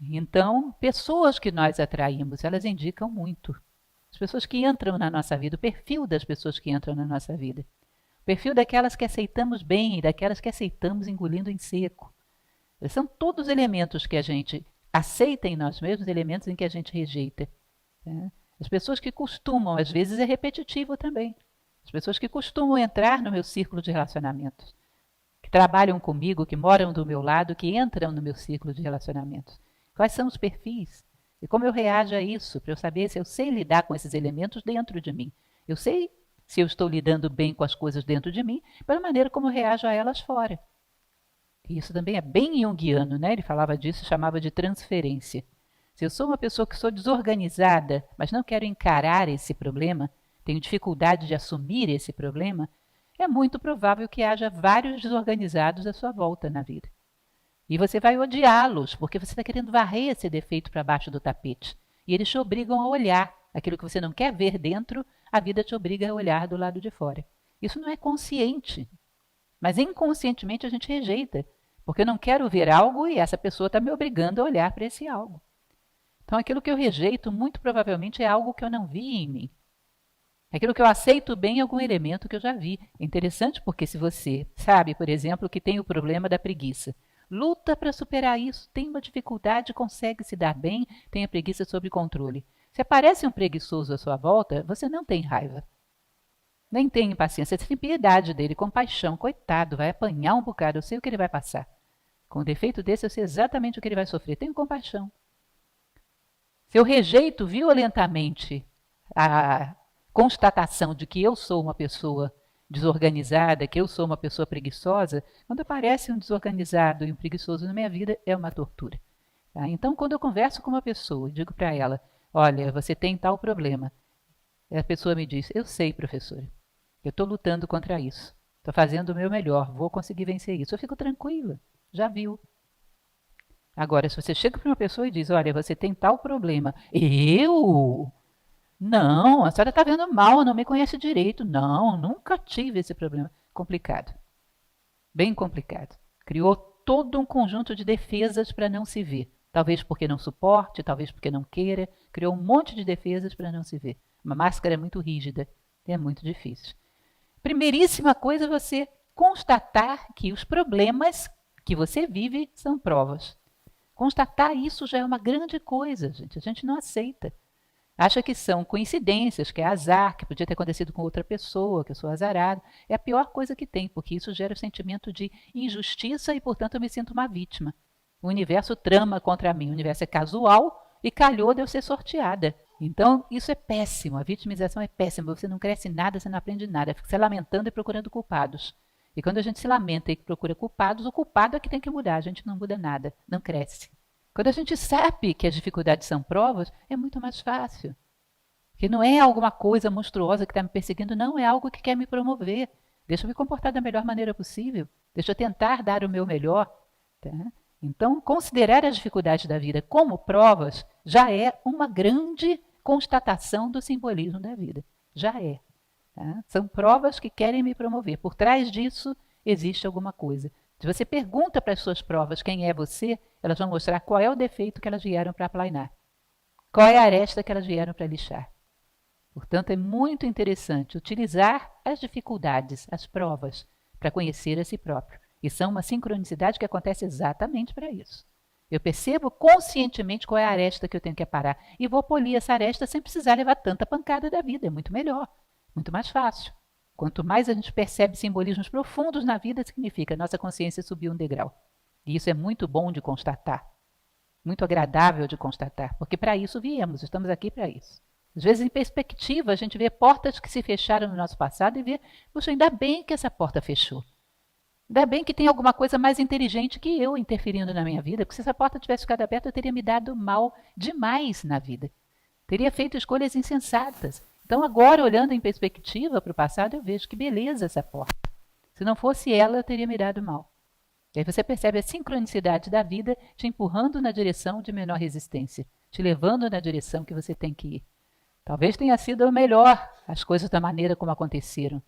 Então, pessoas que nós atraímos, elas indicam muito. As pessoas que entram na nossa vida, o perfil das pessoas que entram na nossa vida. O perfil daquelas que aceitamos bem e daquelas que aceitamos engolindo em seco. São todos elementos que a gente aceita em nós mesmos, elementos em que a gente rejeita. Né? As pessoas que costumam, às vezes é repetitivo também, as pessoas que costumam entrar no meu círculo de relacionamentos, que trabalham comigo, que moram do meu lado, que entram no meu círculo de relacionamentos. Quais são os perfis? E como eu reajo a isso, para eu saber se eu sei lidar com esses elementos dentro de mim. Eu sei se eu estou lidando bem com as coisas dentro de mim, pela maneira como eu reajo a elas fora. E isso também é bem junguiano, né? Ele falava disso, chamava de transferência. Se eu sou uma pessoa que sou desorganizada, mas não quero encarar esse problema, tenho dificuldade de assumir esse problema, é muito provável que haja vários desorganizados à sua volta na vida. E você vai odiá-los, porque você está querendo varrer esse defeito para baixo do tapete. E eles te obrigam a olhar. Aquilo que você não quer ver dentro, a vida te obriga a olhar do lado de fora. Isso não é consciente, mas inconscientemente a gente rejeita, porque eu não quero ver algo e essa pessoa está me obrigando a olhar para esse algo. Então aquilo que eu rejeito, muito provavelmente, é algo que eu não vi em mim. Aquilo que eu aceito bem é algum elemento que eu já vi. É interessante porque se você sabe, por exemplo, que tem o problema da preguiça, luta para superar isso, tem uma dificuldade, consegue se dar bem, tem a preguiça sob controle. Se aparece um preguiçoso à sua volta, você não tem raiva. Nem tem paciência, você tem piedade dele, compaixão, coitado, vai apanhar um bocado, eu sei o que ele vai passar. Com um defeito desse, eu sei exatamente o que ele vai sofrer, tenho compaixão. Se eu rejeito violentamente a constatação de que eu sou uma pessoa desorganizada, que eu sou uma pessoa preguiçosa, quando aparece um desorganizado e um preguiçoso na minha vida, é uma tortura. Tá? Então, quando eu converso com uma pessoa e digo para ela, olha, você tem tal problema, a pessoa me diz, eu sei, professora, eu estou lutando contra isso, estou fazendo o meu melhor, vou conseguir vencer isso. Eu fico tranquila, já viu. Agora, se você chega para uma pessoa e diz, olha, você tem tal problema, eu? Não, a senhora está vendo mal, não me conhece direito. Não, nunca tive esse problema. Complicado, bem complicado. Criou todo um conjunto de defesas para não se ver. Talvez porque não suporte, talvez porque não queira. Criou um monte de defesas para não se ver. Uma máscara muito rígida, é muito difícil. Primeiríssima coisa é você constatar que os problemas que você vive são provas. Constatar isso já é uma grande coisa, gente. A gente não aceita. Acha que são coincidências, que é azar, que podia ter acontecido com outra pessoa, que eu sou azarado. É a pior coisa que tem, porque isso gera o sentimento de injustiça e, portanto, eu me sinto uma vítima. O universo trama contra mim, o universo é casual e calhou de eu ser sorteada. Então, isso é péssimo, a vitimização é péssima, você não cresce nada, você não aprende nada, fica se lamentando e procurando culpados. E quando a gente se lamenta e procura culpados, o culpado é que tem que mudar, a gente não muda nada, não cresce. Quando a gente sabe que as dificuldades são provas, é muito mais fácil. Que não é alguma coisa monstruosa que está me perseguindo, não, é algo que quer me promover. Deixa eu me comportar da melhor maneira possível, deixa eu tentar dar o meu melhor. Tá? Então, considerar as dificuldades da vida como provas já é uma grande constatação do simbolismo da vida. Já é. Tá? São provas que querem me promover. Por trás disso existe alguma coisa. Se você pergunta para as suas provas quem é você, elas vão mostrar qual é o defeito que elas vieram para aplainar. Qual é a aresta que elas vieram para lixar. Portanto, é muito interessante utilizar as dificuldades, as provas, para conhecer a si próprio. E são uma sincronicidade que acontece exatamente para isso. Eu percebo conscientemente qual é a aresta que eu tenho que aparar e vou polir essa aresta sem precisar levar tanta pancada da vida. É muito melhor, muito mais fácil. Quanto mais a gente percebe simbolismos profundos na vida, significa nossa consciência subiu um degrau. E isso é muito bom de constatar, muito agradável de constatar, porque para isso viemos, estamos aqui para isso. Às vezes, em perspectiva, a gente vê portas que se fecharam no nosso passado e vê, puxa, ainda bem que essa porta fechou. Ainda bem que tem alguma coisa mais inteligente que eu interferindo na minha vida, porque se essa porta tivesse ficado aberta, eu teria me dado mal demais na vida. Teria feito escolhas insensatas. Então, agora, olhando em perspectiva para o passado, eu vejo que beleza essa porta. Se não fosse ela, eu teria me dado mal. E aí você percebe a sincronicidade da vida te empurrando na direção de menor resistência, te levando na direção que você tem que ir. Talvez tenha sido melhor as coisas da maneira como aconteceram.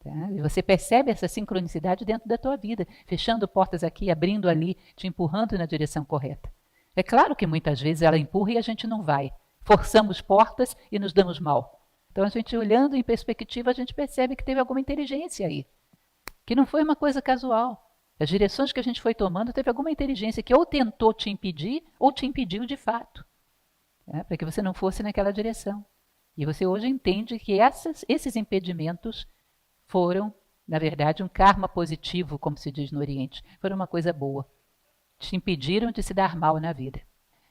Tá? E você percebe essa sincronicidade dentro da tua vida, fechando portas aqui, abrindo ali, te empurrando na direção correta. É claro que muitas vezes ela empurra e a gente não vai. Forçamos portas e nos damos mal. Então, a gente olhando em perspectiva, a gente percebe que teve alguma inteligência aí, que não foi uma coisa casual. As direções que a gente foi tomando teve alguma inteligência que ou tentou te impedir ou te impediu de fato, né, para que você não fosse naquela direção. E você hoje entende que esses impedimentos foram, na verdade, um karma positivo, como se diz no Oriente. Foram uma coisa boa. Te impediram de se dar mal na vida.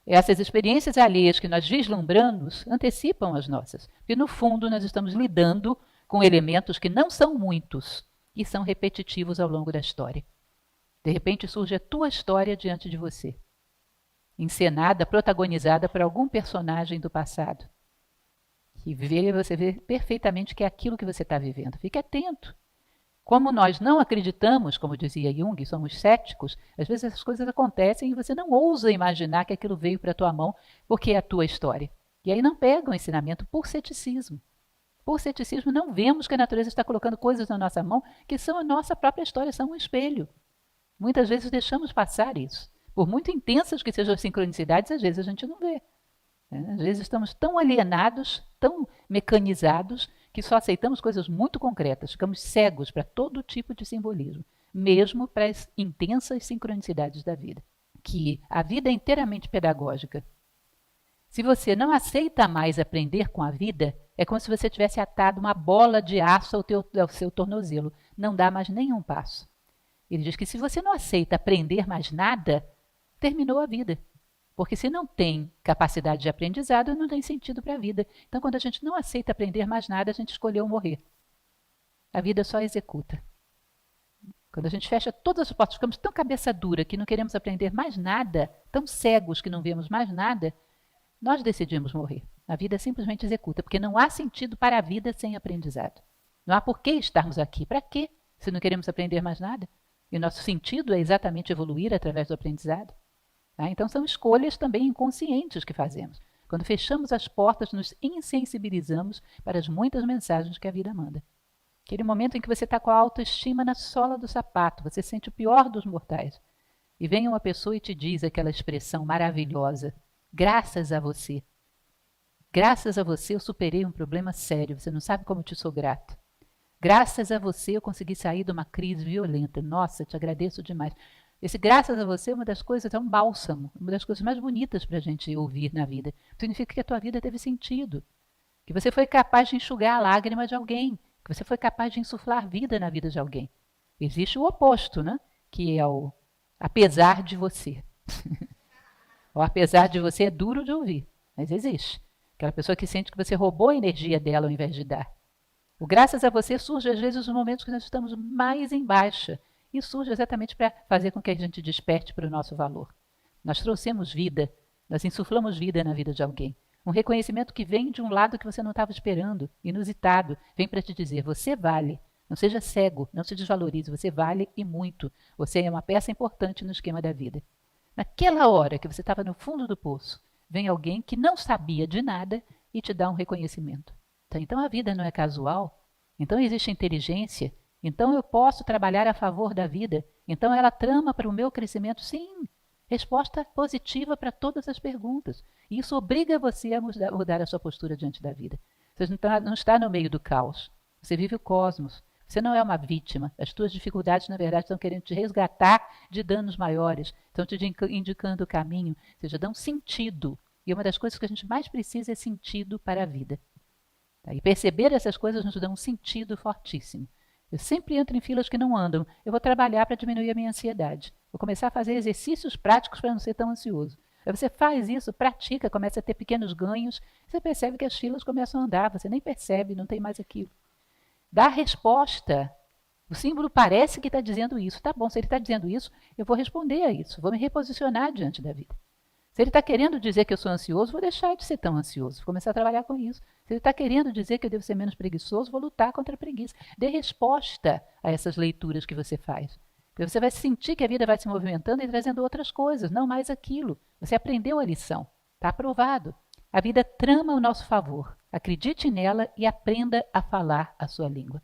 Essas experiências alheias que nós vislumbramos antecipam as nossas, porque no fundo nós estamos lidando com elementos que não são muitos e são repetitivos ao longo da história. De repente surge a tua história diante de você, encenada, protagonizada por algum personagem do passado. E você vê perfeitamente que é aquilo que você está vivendo. Fique atento. Como nós não acreditamos, como dizia Jung, somos céticos, às vezes essas coisas acontecem e você não ousa imaginar que aquilo veio para a tua mão porque é a tua história. E aí não pega o ensinamento por ceticismo. Por ceticismo não vemos que a natureza está colocando coisas na nossa mão que são a nossa própria história, são um espelho. Muitas vezes deixamos passar isso. Por muito intensas que sejam as sincronicidades, às vezes a gente não vê. Às vezes estamos tão alienados, tão mecanizados, que só aceitamos coisas muito concretas, ficamos cegos para todo tipo de simbolismo, mesmo para as intensas sincronicidades da vida. Que a vida é inteiramente pedagógica. Se você não aceita mais aprender com a vida, é como se você tivesse atado uma bola de aço ao seu tornozelo. Não dá mais nenhum passo. Ele diz que se você não aceita aprender mais nada, terminou a vida. Porque se não tem capacidade de aprendizado, não tem sentido para a vida. Então, quando a gente não aceita aprender mais nada, a gente escolheu morrer. A vida só executa. Quando a gente fecha todas as portas, ficamos tão cabeça dura que não queremos aprender mais nada, tão cegos que não vemos mais nada, nós decidimos morrer. A vida simplesmente executa, porque não há sentido para a vida sem aprendizado. Não há por que estarmos aqui. Para quê? Se não queremos aprender mais nada? E o nosso sentido é exatamente evoluir através do aprendizado. Então, são escolhas também inconscientes que fazemos. Quando fechamos as portas, nos insensibilizamos para as muitas mensagens que a vida manda. Aquele momento em que você está com a autoestima na sola do sapato, você sente o pior dos mortais. E vem uma pessoa e te diz aquela expressão maravilhosa: graças a você. Graças a você eu superei um problema sério, você não sabe como eu te sou grato. Graças a você eu consegui sair de uma crise violenta. Nossa, te agradeço demais. Esse graças a você é uma das coisas, é um bálsamo, uma das coisas mais bonitas para a gente ouvir na vida. Significa que a tua vida teve sentido, que você foi capaz de enxugar a lágrima de alguém, que você foi capaz de insuflar vida na vida de alguém. Existe o oposto, né? Que é o apesar de você. O apesar de você é duro de ouvir, mas existe. Aquela pessoa que sente que você roubou a energia dela ao invés de dar. O graças a você surge às vezes nos momentos que nós estamos mais em baixa. E surge exatamente para fazer com que a gente desperte para o nosso valor. Nós trouxemos vida, nós insuflamos vida na vida de alguém. Um reconhecimento que vem de um lado que você não estava esperando, inusitado, vem para te dizer, você vale. Não seja cego, não se desvalorize, você vale e muito. Você é uma peça importante no esquema da vida. Naquela hora que você estava no fundo do poço, vem alguém que não sabia de nada e te dá um reconhecimento. Então a vida não é casual, então existe inteligência. Então eu posso trabalhar a favor da vida. Então ela trama para o meu crescimento. Sim, resposta positiva para todas as perguntas. E isso obriga você a mudar a sua postura diante da vida. Você não está no meio do caos. Você vive o cosmos. Você não é uma vítima. As tuas dificuldades, na verdade, estão querendo te resgatar de danos maiores. Estão te indicando o caminho. Ou seja, dão sentido. E uma das coisas que a gente mais precisa é sentido para a vida. E perceber essas coisas nos dá um sentido fortíssimo. Eu sempre entro em filas que não andam. Eu vou trabalhar para diminuir a minha ansiedade. Vou começar a fazer exercícios práticos para não ser tão ansioso. Aí você faz isso, pratica, começa a ter pequenos ganhos. Você percebe que as filas começam a andar. Você nem percebe, não tem mais aquilo. Dá a resposta. O símbolo parece que está dizendo isso. Tá bom, se ele está dizendo isso, eu vou responder a isso. Vou me reposicionar diante da vida. Se ele está querendo dizer que eu sou ansioso, vou deixar de ser tão ansioso. Vou começar a trabalhar com isso. Se ele está querendo dizer que eu devo ser menos preguiçoso, vou lutar contra a preguiça. Dê resposta a essas leituras que você faz. Porque você vai sentir que a vida vai se movimentando e trazendo outras coisas, não mais aquilo. Você aprendeu a lição. Está aprovado. A vida trama ao nosso favor. Acredite nela e aprenda a falar a sua língua.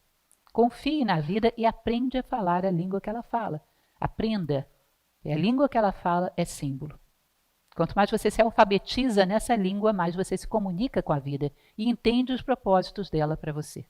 Confie na vida e aprende a falar a língua que ela fala. Aprenda. E a língua que ela fala é símbolo. Quanto mais você se alfabetiza nessa língua, mais você se comunica com a vida e entende os propósitos dela para você.